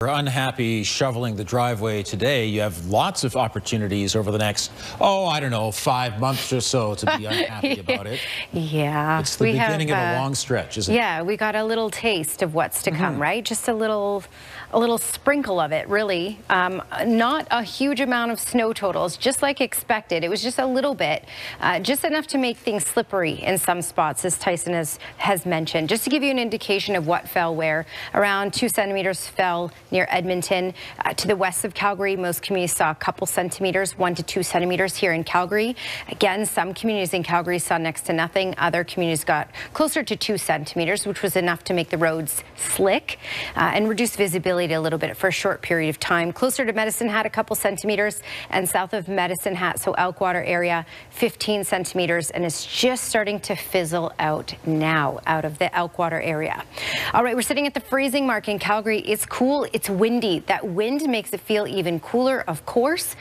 You're unhappy shoveling the driveway today. You have lots of opportunities over the next, I don't know, 5 months or so to be unhappy about it. Yeah. It's the beginning of a long stretch, isn't it? Yeah, we got a little taste of what's to come, right? Just a little sprinkle of it, really. Not a huge amount of snow totals, just like expected. It was just a little bit, just enough to make things slippery in some spots, as Tyson has mentioned. Just to give you an indication of what fell where, around 2 centimeters fell near Edmonton. To the west of Calgary, most communities saw a couple centimeters, 1 to 2 centimeters here in Calgary. Again, some communities in Calgary saw next to nothing. Other communities got closer to 2 centimeters, which was enough to make the roads slick and reduce visibility a little bit for a short period of time. Closer to Medicine Hat, a couple centimeters, and south of Medicine Hat, so Elkwater area, 15 centimeters, and it's just starting to fizzle out now out of the Elkwater area. All right, we're sitting at the freezing mark in Calgary. It's cool, it's windy. That wind makes it feel even cooler, of course,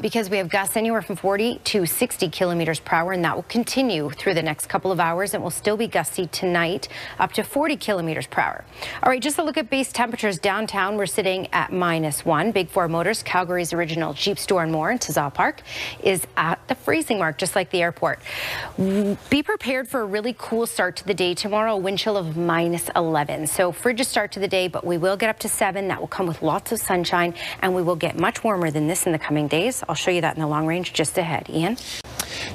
because we have gusts anywhere from 40 to 60 kilometers per hour, and that will continue through the next couple of hours. It will still be gusty tonight, up to 40 kilometers per hour. All right, just a look at base temperatures downtown. We're sitting at -1. Big Four Motors, Calgary's original Jeep store and more in Tazal Park, is at the freezing mark, just like the airport. Be prepared for a really cool start to the day tomorrow, a wind chill of -11. So frigid start to the day, but we will get up to 7. That will come with lots of sunshine, and we will get much warmer than this in the coming days. I'll show you that in the long range just ahead. Ian?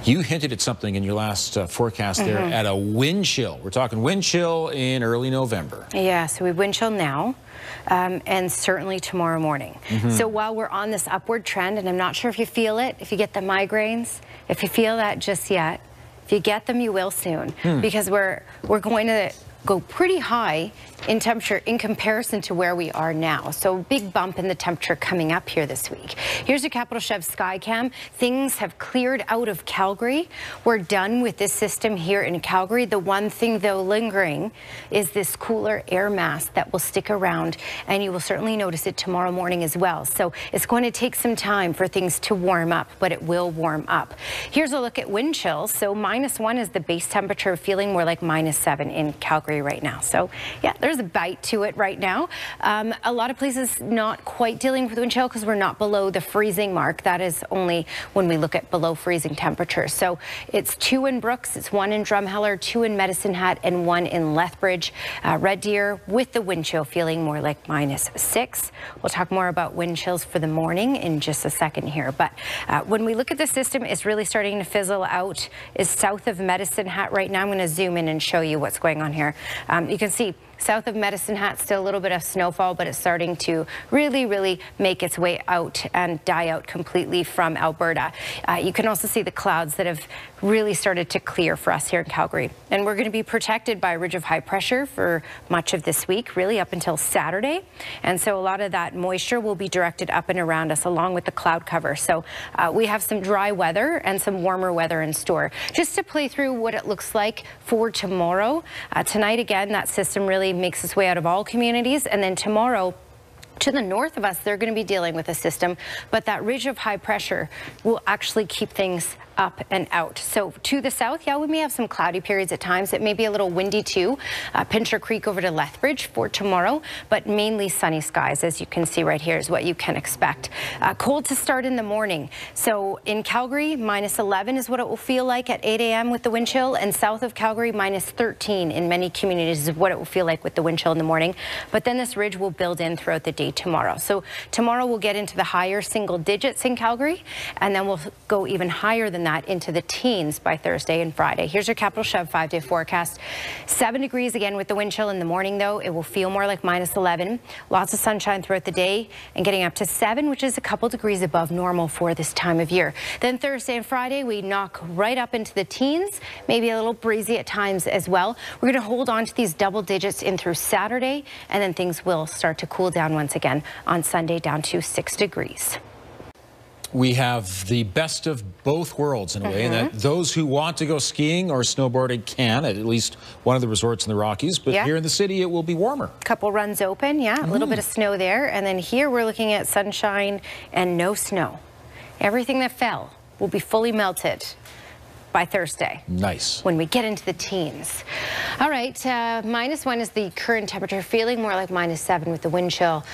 You hinted at something in your last forecast there, at a wind chill. We're talking wind chill in early November. Yeah, so we wind chill now. And certainly tomorrow morning. So while we're on this upward trend, and I'm not sure if you feel it, if you get the migraines, if you feel that just yet, if you get them, you will soon, because we're going to go pretty high in temperature in comparison to where we are now. So big bump in the temperature coming up here this week. Here's your Capital Chev Skycam. Things have cleared out of Calgary. We're done with this system here in Calgary. The one thing, though, lingering is this cooler air mass that will stick around, and you will certainly notice it tomorrow morning as well. So it's going to take some time for things to warm up, but it will warm up. Here's a look at wind chills. So -1 is the base temperature, feeling more like -7 in Calgary right now. So yeah, there's a bite to it right now. A lot of places not quite dealing with wind chill because we're not below the freezing mark. That is only when we look at below freezing temperatures. So it's 2 in Brooks, it's 1 in Drumheller, 2 in Medicine Hat, and 1 in Lethbridge. Red Deer with the wind chill feeling more like -6. We'll talk more about wind chills for the morning in just a second here. But when we look at the system, it's really starting to fizzle out. Is south of Medicine Hat right now. I'm going to zoom in and show you what's going on here. You can see south of Medicine Hat, still a little bit of snowfall, but it's starting to really make its way out and die out completely from Alberta. You can also see the clouds that have really started to clear for us here in Calgary. And we're going to be protected by a ridge of high pressure for much of this week, really up until Saturday. And so a lot of that moisture will be directed up and around us along with the cloud cover. So we have some dry weather and some warmer weather in store. Just to play through what it looks like for tomorrow. Tonight, again, that system really makes its way out of all communities, and then tomorrow to the north of us, they're going to be dealing with a system, but that ridge of high pressure will actually keep things up and out. So to the south, yeah, we may have some cloudy periods at times. It may be a little windy too. Pincher Creek over to Lethbridge for tomorrow, but mainly sunny skies, as you can see right here is what you can expect. Cold to start in the morning. So in Calgary, -11 is what it will feel like at 8 a.m. with the wind chill, and south of Calgary, -13 in many communities is what it will feel like with the wind chill in the morning. But then this ridge will build in throughout the day tomorrow. So tomorrow we'll get into the higher single digits in Calgary, and then we'll go even higher than that into the teens by Thursday and Friday. Here's your Capital Chev 5-day forecast. 7 degrees again with the wind chill in the morning, though. It will feel more like -11. Lots of sunshine throughout the day and getting up to 7, which is a couple degrees above normal for this time of year. Then Thursday and Friday, we knock right up into the teens, maybe a little breezy at times as well. We're going to hold on to these double digits in through Saturday, and then things will start to cool down once again on Sunday down to 6 degrees. We have the best of both worlds in a way, and that those who want to go skiing or snowboarding can at least one of the resorts in the Rockies, but here in the city it will be warmer. Couple runs open, a little bit of snow there, and then here we're looking at sunshine and no snow. Everything that fell will be fully melted by Thursday. Nice. When we get into the teens. All right, -1 is the current temperature, feeling more like -7 with the wind chill.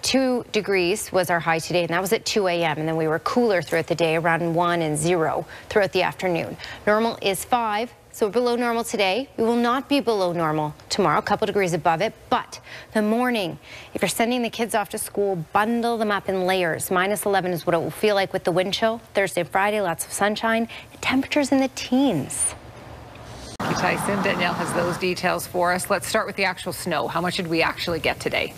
2 degrees was our high today, and that was at 2 a.m. And then we were cooler throughout the day, around 1 and 0 throughout the afternoon. Normal is 5. So we're below normal today. We will not be below normal tomorrow, a couple degrees above it. But the morning, if you're sending the kids off to school, bundle them up in layers. -11 is what it will feel like with the wind chill. Thursday and Friday, lots of sunshine. The temperatures in the teens. Thank you, Tyson. Danielle has those details for us. Let's start with the actual snow. How much did we actually get today?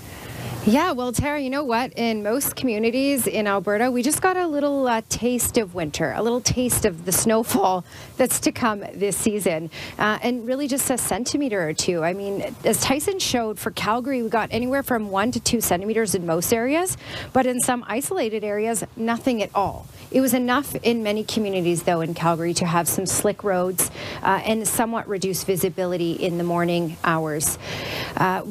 Yeah, well, Tara, you know what? In most communities in Alberta, we just got a little taste of winter, a little taste of the snowfall that's to come this season, and really just a centimeter or two. I mean, as Tyson showed, for Calgary, we got anywhere from 1 to 2 centimeters in most areas, but in some isolated areas, nothing at all. It was enough in many communities, though, in Calgary to have some slick roads and somewhat reduced visibility in the morning hours.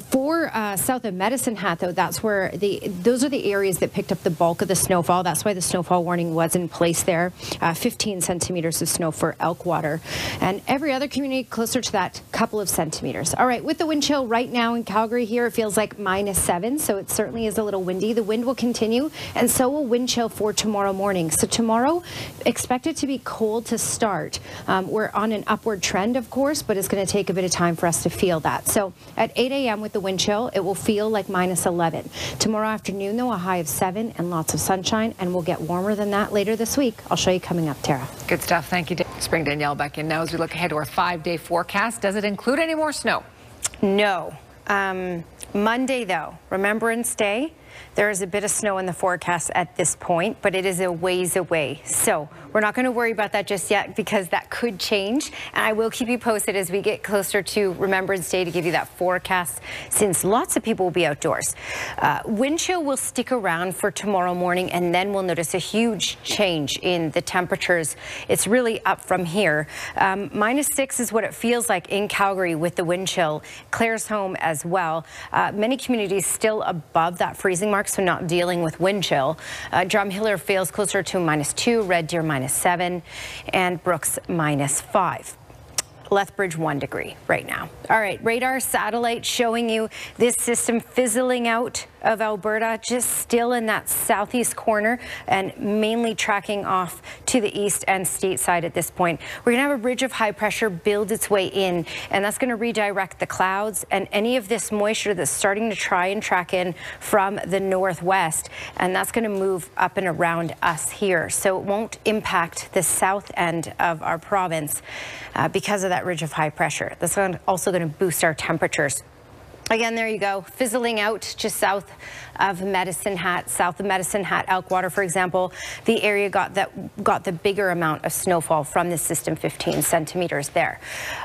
For south of Medicine Hat, though, that's where those are the areas that picked up the bulk of the snowfall. That's why the snowfall warning was in place there. 15 centimeters of snow for Elkwater. And every other community closer to that couple of centimeters. All right, with the wind chill right now in Calgary here, it feels like -7, so it certainly is a little windy. The wind will continue, and so will wind chill for tomorrow morning. So tomorrow, expect it to be cold to start. We're on an upward trend, of course, but it's going to take a bit of time for us to feel that. So at 8 a.m. with the wind chill, it will feel like -11. Tomorrow afternoon, though, a high of 7 and lots of sunshine, and we'll get warmer than that later this week. I'll show you coming up, Tara. Good stuff. Thank you. Let's bring Danielle back in now as we look ahead to our 5-day forecast. Does it include any more snow? No. Monday, though, Remembrance Day. There is a bit of snow in the forecast at this point, but it is a ways away. So we're not going to worry about that just yet because that could change. And I will keep you posted as we get closer to Remembrance Day to give you that forecast, since lots of people will be outdoors. Wind chill will stick around for tomorrow morning, and then we'll notice a huge change in the temperatures. It's really up from here. -6 is what it feels like in Calgary with the wind chill. Claresholm as well. Many communities still above that freezing mark, so not dealing with wind chill. Drumheller feels closer to -2, Red Deer -7, and Brooks -5. Lethbridge 1 degree right now. All right, radar satellite showing you this system fizzling out of Alberta, just still in that southeast corner and mainly tracking off to the east and stateside at this point. We're going to have a ridge of high pressure build its way in, and that's going to redirect the clouds and any of this moisture that's starting to try and track in from the northwest, and that's going to move up and around us here. So it won't impact the south end of our province because of that ridge of high pressure. That's also going to boost our temperatures. Again, there you go, fizzling out just south of Medicine Hat, Elkwater, for example. The area got the bigger amount of snowfall from this system, 15 centimeters there.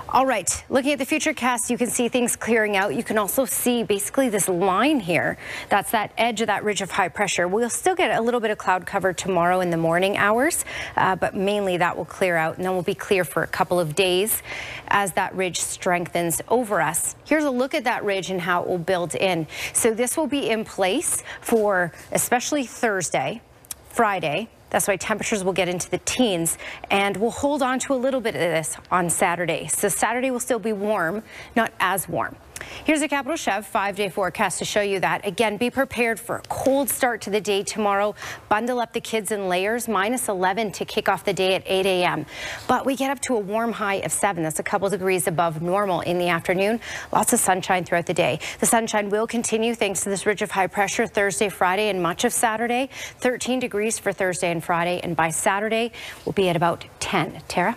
All right, looking at the futurecast, you can see things clearing out. You can also see basically this line here. That's that edge of that ridge of high pressure. We'll still get a little bit of cloud cover tomorrow in the morning hours, but mainly that will clear out, and then we'll be clear for a couple of days as that ridge strengthens over us. Here's a look at that ridge and how it will build in. So this will be in place for especially Thursday, Friday. That's why temperatures will get into the teens, and we'll hold on to a little bit of this on Saturday. So Saturday will still be warm, not as warm. Here's a Capital Chev 5-day forecast to show you that. Again, be prepared for a cold start to the day tomorrow. Bundle up the kids in layers. -11 to kick off the day at 8 a.m. But we get up to a warm high of 7. That's a couple degrees above normal in the afternoon. Lots of sunshine throughout the day. The sunshine will continue thanks to this ridge of high pressure Thursday, Friday, and much of Saturday. 13 degrees for Thursday and Friday, and by Saturday we'll be at about 10. Tara?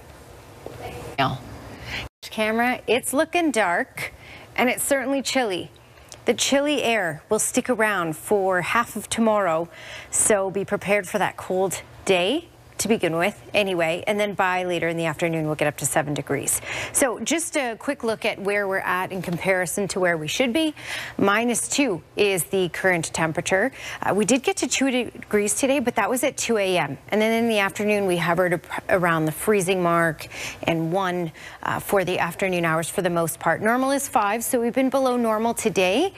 Yeah. Camera, it's looking dark. And it's certainly chilly. The chilly air will stick around for half of tomorrow, so be prepared for that cold day to begin with anyway, and then by later in the afternoon we'll get up to 7 degrees. So just a quick look at where we're at in comparison to where we should be. -2 is the current temperature. We did get to 2 degrees today, but that was at 2 a.m. and then in the afternoon we hovered around the freezing mark and 1 for the afternoon hours for the most part. Normal is 5, so we've been below normal today.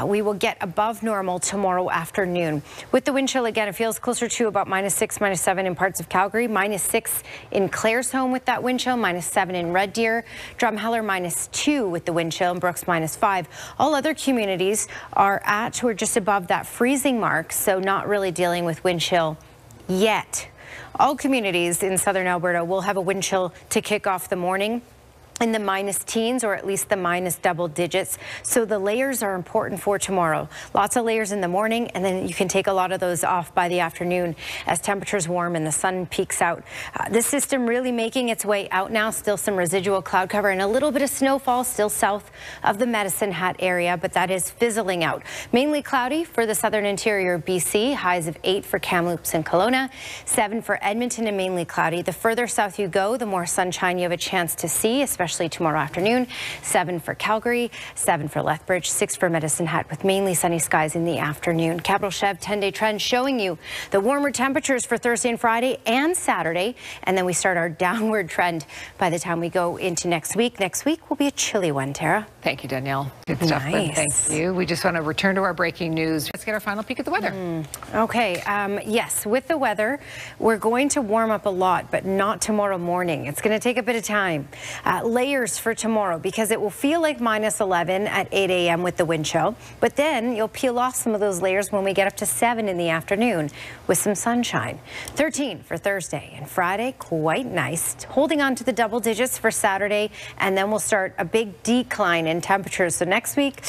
We will get above normal tomorrow afternoon. With the wind chill again, it feels closer to about -6, -7 in parts parts of Calgary, -6 in Claresholm with that wind chill, -7 in Red Deer, Drumheller -2 with the wind chill, and Brooks -5. All other communities are at or just above that freezing mark, so not really dealing with wind chill yet. All communities in southern Alberta will have a wind chill to kick off the morning in the minus teens, or at least the minus double digits. So the layers are important for tomorrow. Lots of layers in the morning, and then you can take a lot of those off by the afternoon as temperatures warm and the sun peeks out. This system really making its way out now. Still some residual cloud cover and a little bit of snowfall still south of the Medicine Hat area, but that is fizzling out. Mainly cloudy for the southern interior BC. Highs of 8 for Kamloops and Kelowna, 7 for Edmonton, and mainly cloudy. The further south you go, the more sunshine you have a chance to see, especially tomorrow afternoon. 7 for Calgary, 7 for Lethbridge, 6 for Medicine Hat with mainly sunny skies in the afternoon. Capital Chev 10-day trend showing you the warmer temperatures for Thursday and Friday and Saturday, and then we start our downward trend by the time we go into next week. Next week will be a chilly one, Tara. Thank you, Danielle. Good stuff. Nice. Thank you. We just want to return to our breaking news. Let's get our final peek at the weather. Okay. Yes, with the weather, we're going to warm up a lot, but not tomorrow morning. It's going to take a bit of time. Layers for tomorrow, because it will feel like -11 at 8 a.m. with the wind chill, but then you'll peel off some of those layers when we get up to 7 in the afternoon with some sunshine. 13 for Thursday and Friday, quite nice. Holding on to the double digits for Saturday, and then we'll start a big decline in temperatures. So next week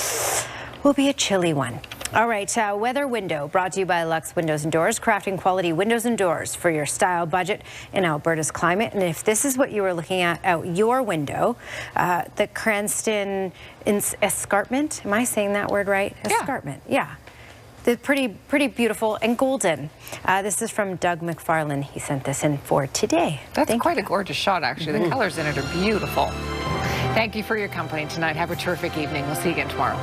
will be a chilly one. All right, weather window brought to you by Lux Windows and Doors, crafting quality windows and doors for your style budget in Alberta's climate. And if this is what you were looking at out your window, the Cranston Escarpment, am I saying that word right? Yeah. Escarpment, yeah. They're pretty beautiful and golden. This is from Doug McFarlane. He sent this in for today. That's quite a gorgeous shot, actually. The colors in it are beautiful. Thank you for your company tonight. Have a terrific evening. We'll see you again tomorrow.